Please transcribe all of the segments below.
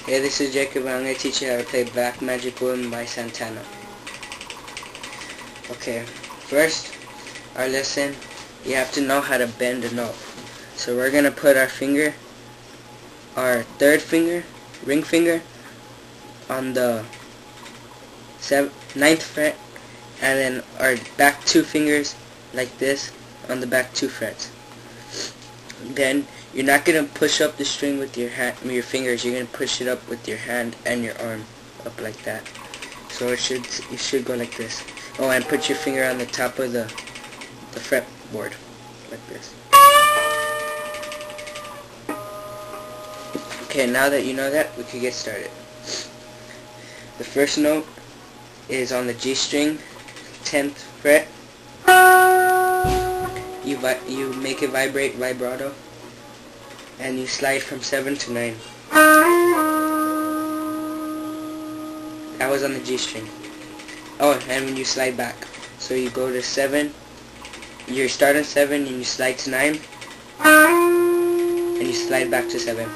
Hey, this is Jacob and I'm going to teach you how to play Black Magic Woman by Santana. Okay, first, our lesson, you have to know how to bend a note. So we're going to put our finger, our third finger, ring finger, on the 9th fret, and then our back two fingers, like this, on the back 2 frets. Then you're not going to push up the string with your hand, with your fingers. You're going to push it up with your hand and your arm, up like that. So it should go like this. Oh, and put your finger on the top of the fretboard, like this. Okay, now that you know that, we can get started. The first note is on the G string, 10th fret. You make it vibrate vibrato, and you slide from 7 to 9. That was on the G string. Oh, and when you slide back, so you go to 7, you start on 7 and you slide to 9, and you slide back to 7.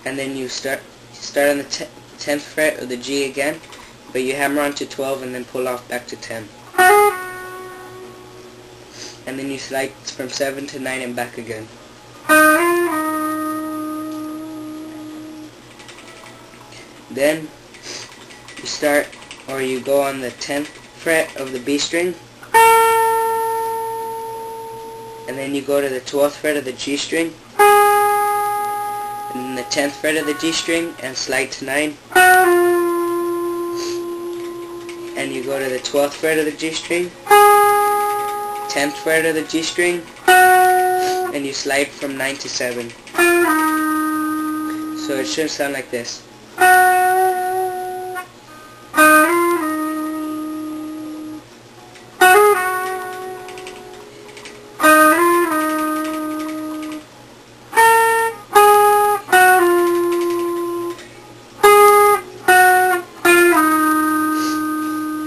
And then you start on the 10th fret of the G again, but you hammer on to 12 and then pull off back to 10. And then you slide from 7 to 9 and back again. Then you start, or you go on the 10th fret of the B string, and then you go to the 12th fret of the G string, and then the 10th fret of the G string, and slide to 9, and you go to the 12th fret of the G string, 10th fret of the G string, and you slide from 9 to 7. So it should sound like this.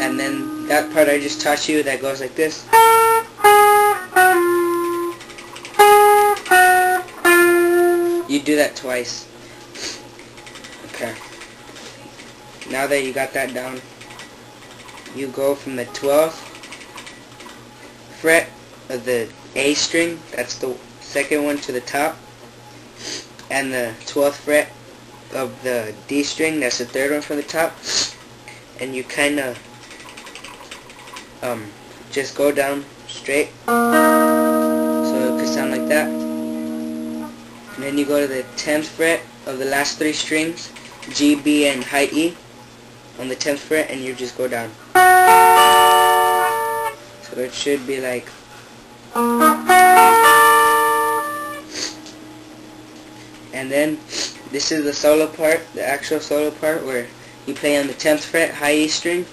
And then that part I just taught you, that goes like this. You do that twice. Okay. Now that you got that down, you go from the 12th fret of the A string, that's the second one to the top, and the 12th fret of the D string, that's the third one from the top, and you kind of just go down straight, so it could sound like that. And then you go to the 10th fret of the last 3 strings, G, B, and high E, on the 10th fret, and you just go down. So it should be like. And then this is the solo part, the actual solo part, where you play on the 10th fret, high E string,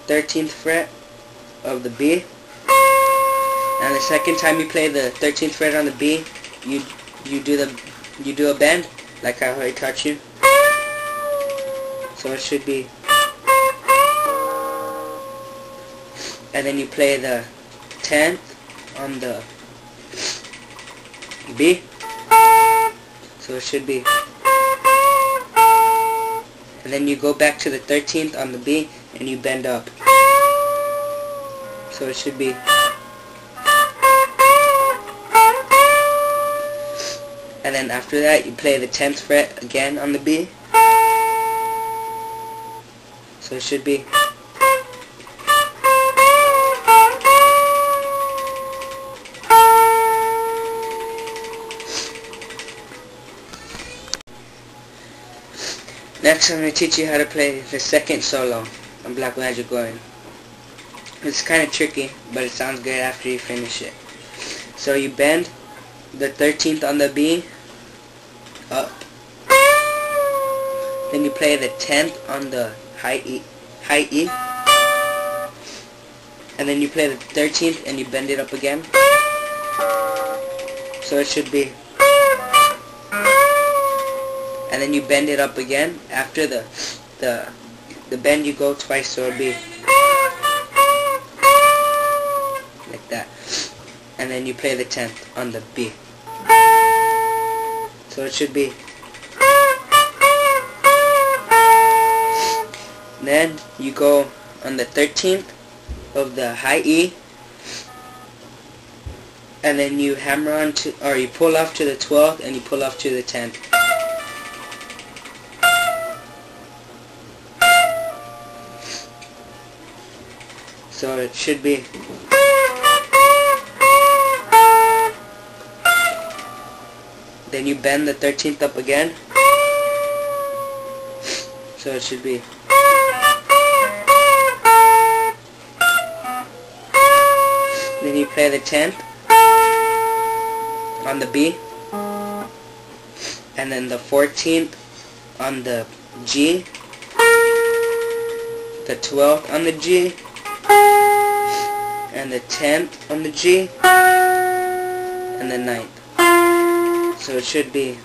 13th fret of the B. And the second time you play the 13th fret on the B, you do a bend, like how I taught you. So it should be. And then you play the 10th on the B. So it should be. And then you go back to the 13th on the B and you bend up. So it should be. And then after that, you play the 10th fret again on the B. So it should be. Next, I'm going to teach you how to play the second solo on Black Magic Woman. It's kind of tricky, but it sounds good after you finish it. So you bend the 13th on the B up, then you play the 10th on the high E, and then you play the 13th and you bend it up again. So it should be. And then you bend it up again. After the bend, you go twice, so it'll be like that. And then you play the 10th on the B. So it should be. Then you go on the 13th of the high E, and then you hammer on to, or you pull off to the 12th, and you pull off to the 10th. So it should be. Then you bend the 13th up again. So it should be. Then you play the 10th on the B, and then the 14th on the G, the 12th on the G, and the 10th on the G, and the 9th. So it should be.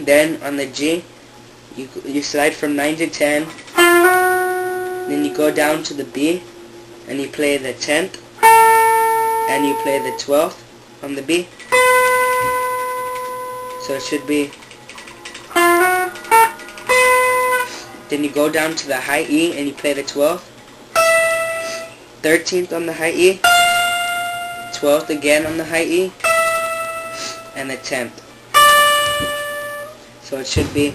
Then on the G, you slide from 9 to 10, then you go down to the B, and you play the 10th, and you play the 12th on the B. So it should be. Then you go down to the high E, and you play the 12th, 13th on the high E, 12th again on the high E, and the 10th. So it should be.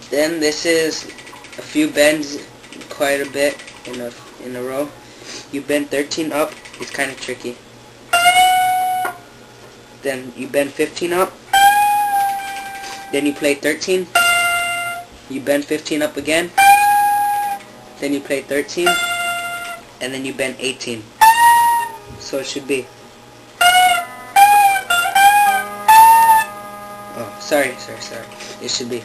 Then this is a few bends, quite a bit in a row. You bend 13 up. It's kind of tricky. Then you bend 15 up. Then you play 13. You bend 15 up again. Then you play 13, and then you bend 18. So it should be. Oh, sorry. It should be.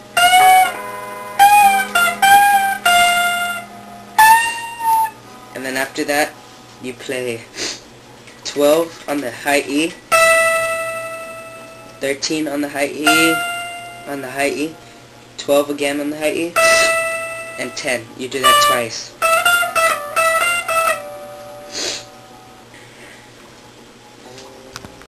And then after that, you play 12 on the high E, 13 on the high E, 12 again on the high E, and 10. You do that twice.